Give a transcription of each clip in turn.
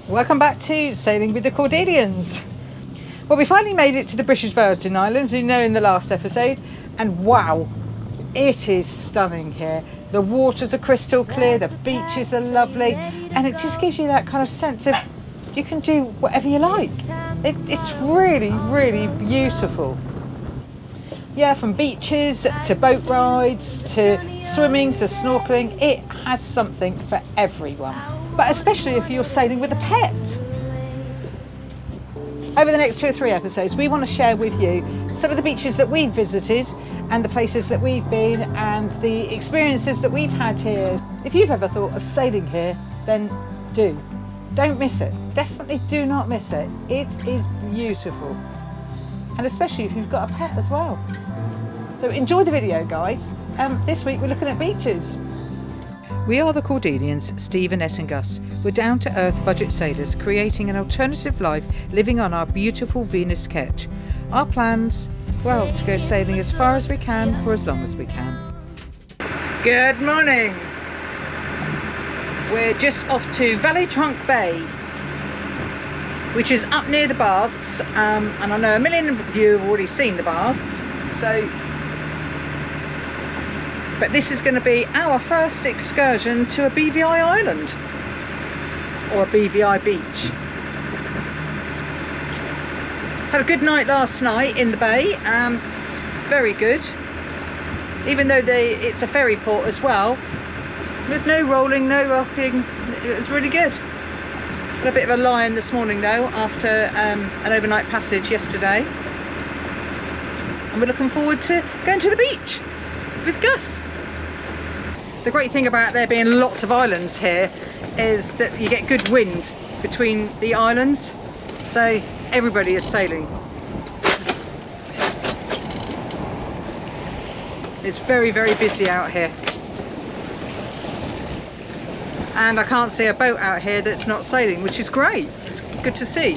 Welcome back to Sailing with the Cordelians. Well, we finally made it to the British Virgin Islands, you know, in the last episode, and wow, it is stunning here. The waters are crystal clear, the beaches are lovely, and it just gives you that kind of sense of you can do whatever you like. It's really, really beautiful. Yeah, from beaches to boat rides to swimming to snorkeling, it has something for everyone. But especially if you're sailing with a pet. Over the next 2 or 3 episodes, we want to share with you some of the beaches that we've visited and the places that we've been and the experiences that we've had here. If you've ever thought of sailing here, then do. Don't miss it. Definitely do not miss it. It is beautiful. And especially if you've got a pet as well. So enjoy the video, guys. This week we're looking at beaches. We are the Cordelians, Steve, Annette and Gus. We're down-to-earth budget sailors creating an alternative life living on our beautiful Venus Ketch. Our plans, well, to go sailing as far as we can for as long as we can. Good morning. We're just off to Valley Trunk Bay, which is up near the baths, and I know a million of you have already seen the baths, but this is going to be our first excursion to a BVI island or a BVI beach. Had a good night last night in the bay, very good, even though it's a ferry port as well, with no rolling, no rocking. It was really good. Had a bit of a lie-in this morning though after an overnight passage yesterday, and we're looking forward to going to the beach with Gus. The great thing about there being lots of islands here is that you get good wind between the islands, so everybody is sailing. It's very, very busy out here, and I can't see a boat out here that's not sailing, which is great. It's good to see.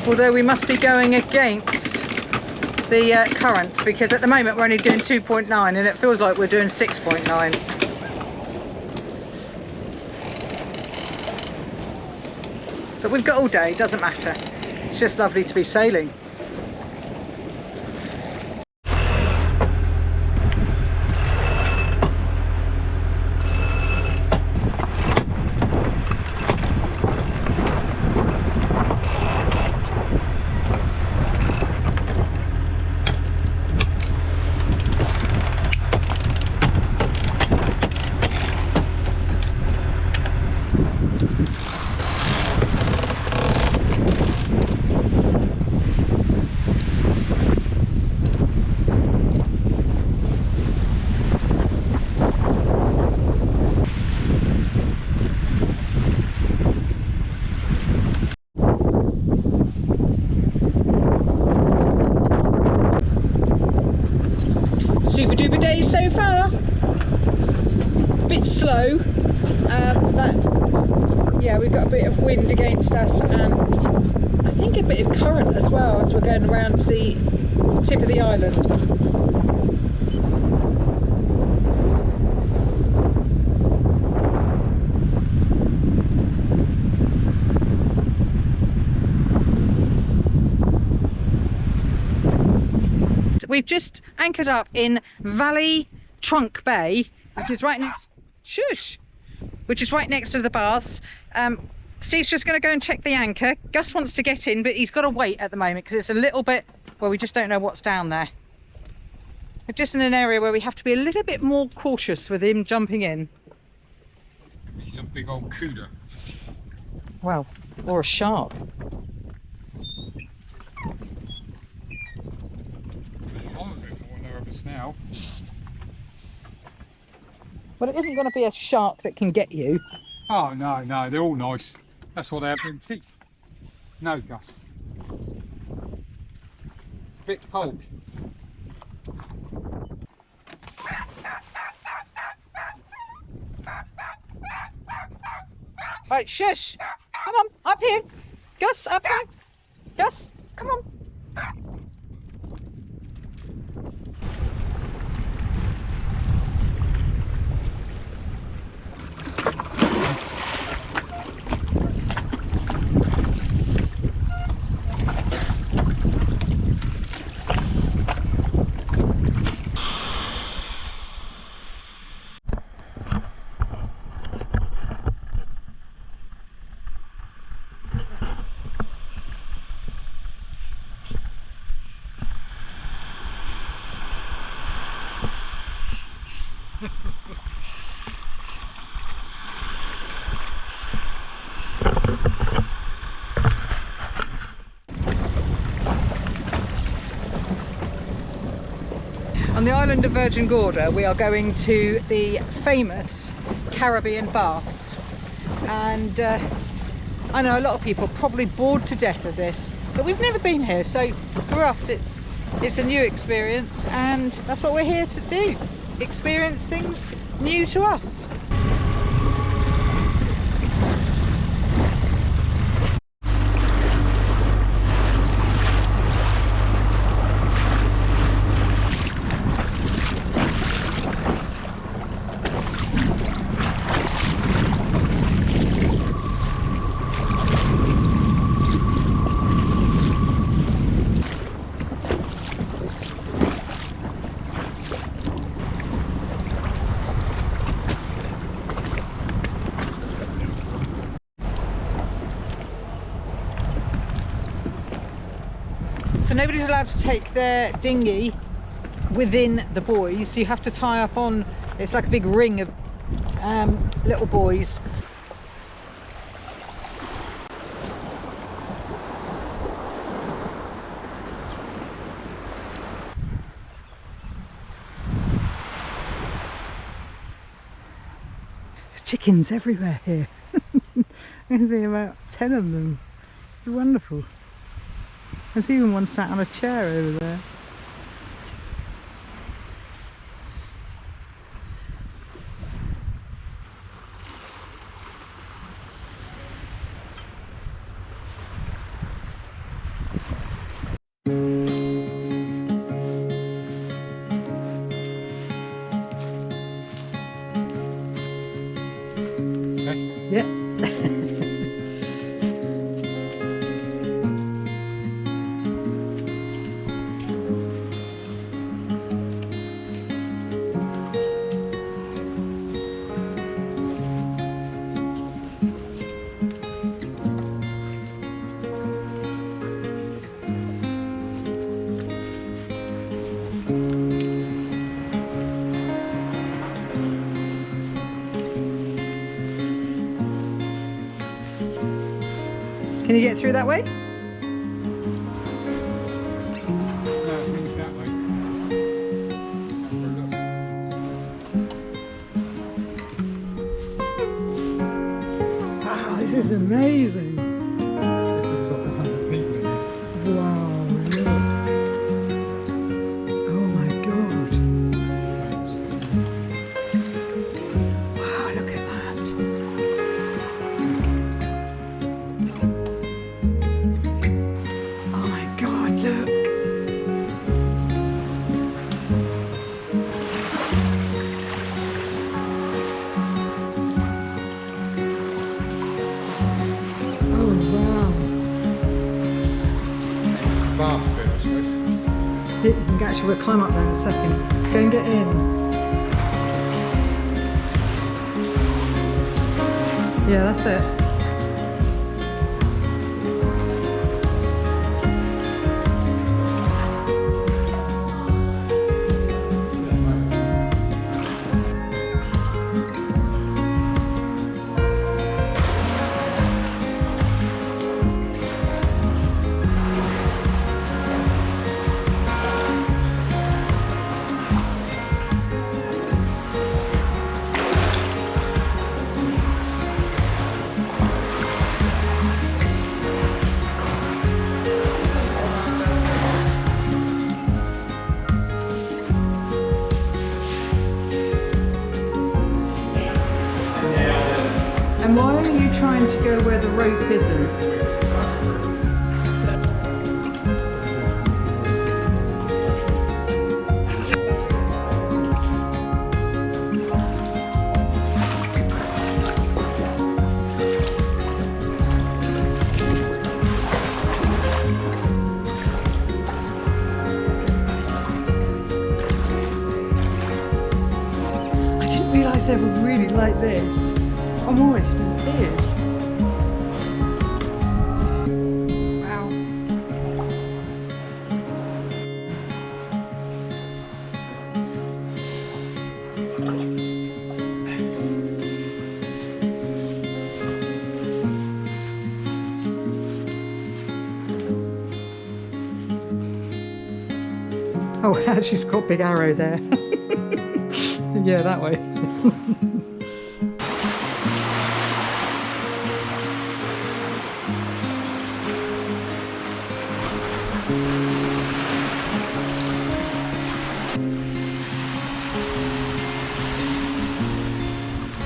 Although we must be going against the current, because at the moment we're only doing 2.9 and it feels like we're doing 6.9. But we've got all day, doesn't matter. It's just lovely to be sailing. Super duper day so far. Bit slow, but yeah, we've got a bit of wind against us and I think a bit of current as well as we're going around the tip of the island. We've just anchored up in Valley Trunk Bay, which is right next, which is right next to the baths. Steve's just going to go and check the anchor. Gus wants to get in, but he's got to wait at the moment because it's a little bit, well, we just don't know what's down there. We're just in an area where we have to be a little bit more cautious with him jumping in. He's a big old cooler. Well, or a shark. Now. Well, it isn't going to be a shark that can get you. Oh no, no, they're all nice. That's why they have them teeth. No, Gus. Bit cold. Right, shush. Come on, up here. Gus, up here. Gus, come on. the island of Virgin Gorda, we are going to the famous Caribbean baths. And I know a lot of people are probably bored to death of this, but we've never been here, so for us it's a new experience, and that's what we're here to do, experience things new to us. So nobody's allowed to take their dinghy within the buoys. You have to tie up on, it's like a big ring of little buoys. There's chickens everywhere here. I can see about 10 of them. It's wonderful. There's even one sat on a chair over there. Okay. Yeah. Can you get through that way? No, it means that way. Wow, this is amazing. This looks like 100 people in here. Wow, look. Oh my God. Wow, look at that. Oh my God, look. Oh wow. It's bath bit, I suppose. You can actually, we'll climb up there in a second. Go and get in. Yeah, that's it. And why are you trying to go where the rope isn't? I didn't realise they were really like this. I'm almost in tears. Wow. Oh, she's got a big arrow there. Yeah, that way.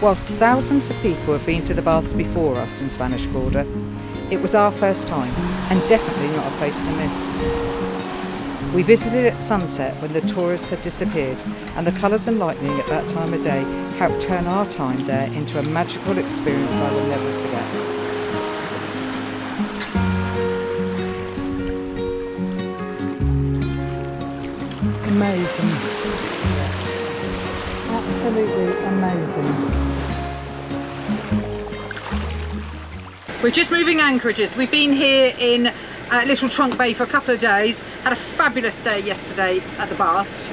Whilst thousands of people have been to the baths before us in Spanish Quarter, it was our first time, and definitely not a place to miss. We visited at sunset when the tourists had disappeared, and the colours and lightning at that time of day helped turn our time there into a magical experience I will never forget. Amazing. Absolutely amazing. We're just moving anchorages. We've been here in Little Trunk Bay for a couple of days. Had a fabulous day yesterday at the baths,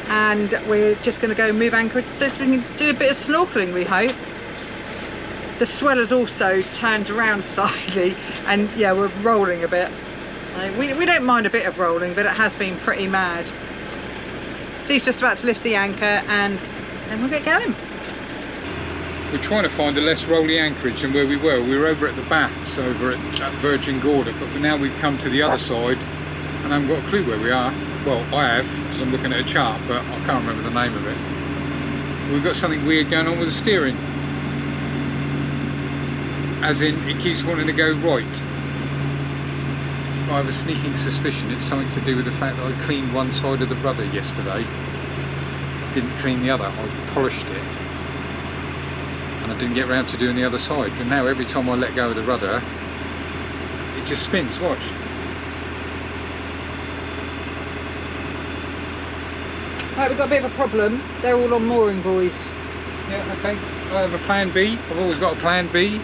and we're just going to go move anchorages so we can do a bit of snorkeling, we hope. The swell has also turned around slightly, and yeah, we're rolling a bit. We don't mind a bit of rolling, but it has been pretty mad. Steve's just about to lift the anchor, and then we'll get going. We're trying to find a less rolly anchorage than where we were. We were over at the baths over at Virgin Gorda, but now we've come to the other side and I haven't got a clue where we are. Well, I have, because I'm looking at a chart, but I can't remember the name of it. We've got something weird going on with the steering. As in, it keeps wanting to go right. I have a sneaking suspicion it's something to do with the fact that I cleaned one side of the rudder yesterday. Didn't clean the other, I polished it. And I didn't get round to doing the other side, but now every time I let go of the rudder it just spins. Watch. Right, we've got a bit of a problem. They're all on mooring buoys. Yeah, okay. I have a plan B. I've always got a plan B.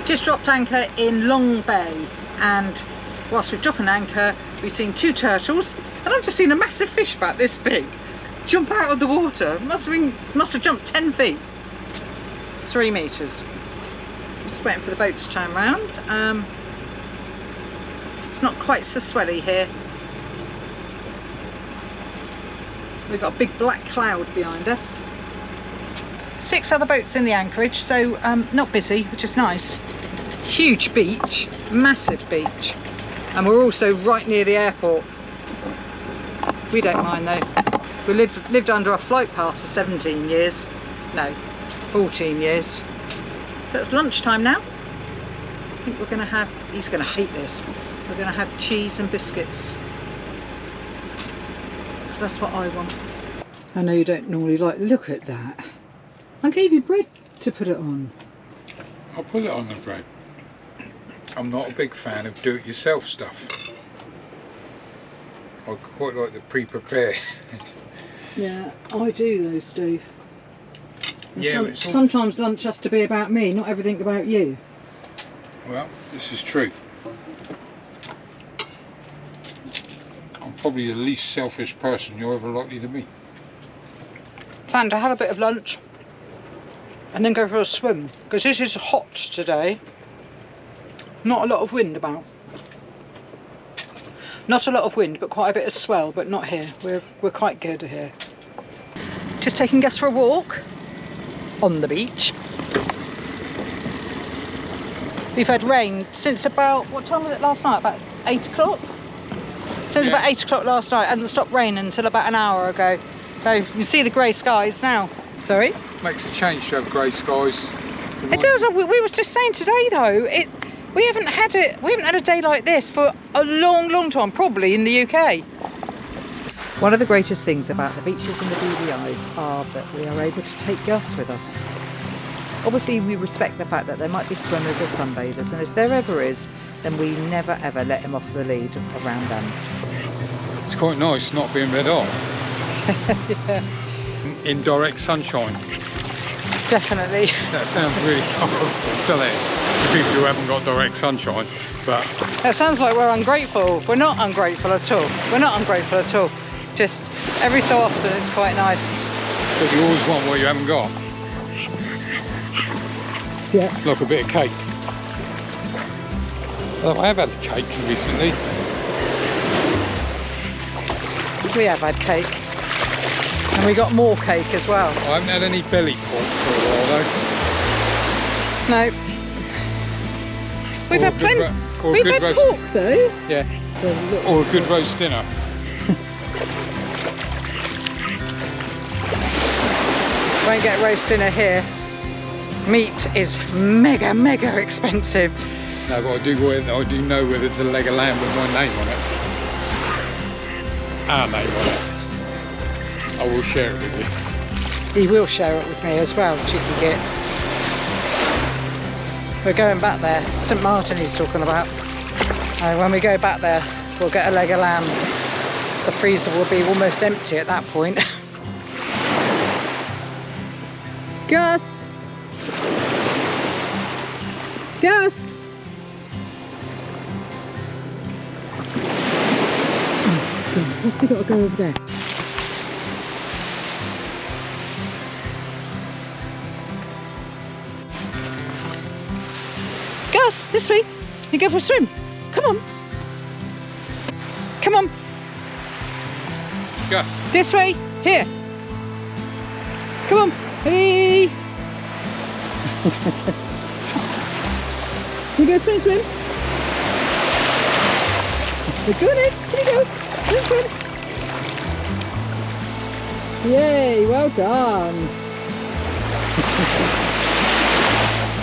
Just dropped anchor in Long Bay, and whilst we've dropped an anchor we've seen two turtles, and I've just seen a massive fish about this big jump out of the water. Must have jumped 10 feet. 3 metres. Just waiting for the boat to turn round. It's not quite so swelly here. We've got a big black cloud behind us. 6 other boats in the anchorage, so not busy, which is nice. Huge beach, massive beach, and we're also right near the airport. We don't mind though. We lived under a flight path for 17 years. No, 14 years. So it's lunchtime now. I think we're going to have, he's going to hate this, we're going to have cheese and biscuits, because that's what I want. I know you don't normally like, look at that. I gave you bread to put it on. I'll put it on the bread. I'm not a big fan of do-it-yourself stuff. I quite like the pre-prepared. Yeah, I do though, Steve. Yeah, sometimes lunch has to be about me, not everything about you. Well, this is true. I'm probably the least selfish person you're ever likely to meet. Plan to have a bit of lunch and then go for a swim, because this is hot today. Not a lot of wind about. Not a lot of wind, but quite a bit of swell, but not here. We're quite good here. Just taking Gus for a walk on the beach. We've had rain since about, what time was it last night? About 8 o'clock? Since about 8 o'clock last night, and it stopped raining until about an hour ago. So you can see the grey skies now. Sorry? Makes a change to have grey skies. It does. We were just saying today though, we haven't had a day like this for a long time, probably in the UK. One of the greatest things about the beaches and the BVIs are that we are able to take Gus with us. Obviously we respect the fact that there might be swimmers or sunbathers, and if there ever is, then we never ever let him off the lead around them. It's quite nice not being red hot. Yeah. In direct sunshine. Definitely. That sounds really horrible, doesn't it? To people who haven't got direct sunshine, but... That sounds like we're ungrateful. We're not ungrateful at all. We're not ungrateful at all. Just every so often it's quite nice. But you always want what you haven't got. Yeah. Like a bit of cake. Although I have had a cake recently. We have had cake. And we got more cake as well. I haven't had any belly pork for a while though. No. We've had plenty. We've had pork though. Yeah. Or a good roast dinner. Won't get roast dinner here. Meat is mega expensive. No, but I do know where there's a leg of lamb with my name on it. Our name on it. I will share it with you. He will share it with me as well, cheeky git. We're going back there. St Martin he's talking about. When we go back there, we'll get a leg of lamb. The freezer will be almost empty at that point. Gus! Gus! What's he got to go over there? Gus, this way. You go for a swim. Come on. Come on. Gus. This way. Here. Come on. Hey. You go swim. We're going in. Here you go. Go swim. Yay, well done.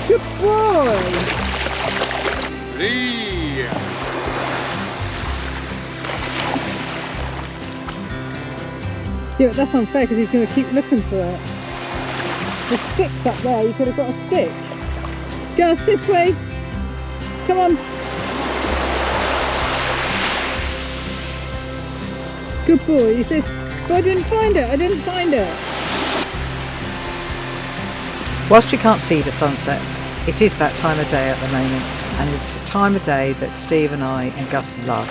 Good boy. Yeah, but that's unfair because he's going to keep looking for it. The stick's up there, you could have got a stick. Gus, this way. Come on. Good boy. He says, but I didn't find it. Whilst you can't see the sunset, it is that time of day at the moment, and it's a time of day that Steve and I and Gus love.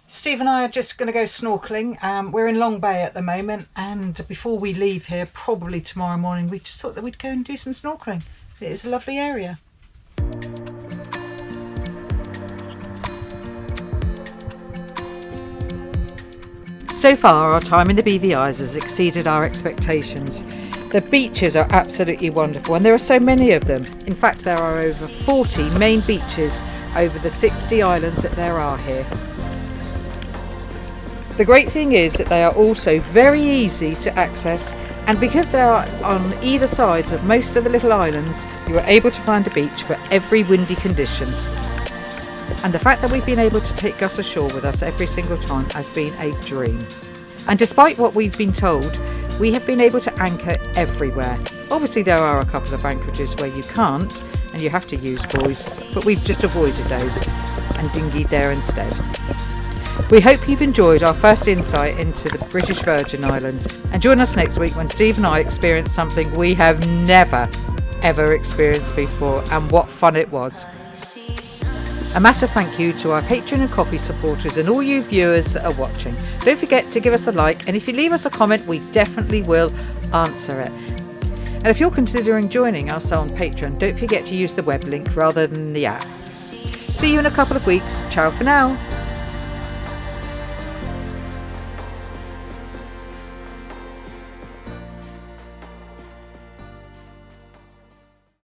Steve and I are just going to go snorkeling. We're in Long Bay at the moment, and before we leave here, probably tomorrow morning, we just thought that we'd go and do some snorkeling. It is a lovely area. So far, our time in the BVIs has exceeded our expectations. The beaches are absolutely wonderful, and there are so many of them. In fact, there are over 40 main beaches over the 60 islands that there are here. The great thing is that they are also very easy to access, and because they are on either side of most of the little islands, you are able to find a beach for every windy condition. And the fact that we've been able to take Gus ashore with us every single time has been a dream. And despite what we've been told, we have been able to anchor everywhere. Obviously there are a couple of anchorages where you can't and you have to use buoys, but we've just avoided those and dinghied there instead. We hope you've enjoyed our first insight into the British Virgin Islands, and join us next week when Steve and I experience something we have never ever experienced before, and what fun it was. A massive thank you to our Patreon and Coffee supporters and all you viewers that are watching. Don't forget to give us a like, and if you leave us a comment, we definitely will answer it. And if you're considering joining us on Patreon, don't forget to use the web link rather than the app. See you in a couple of weeks. Ciao for now.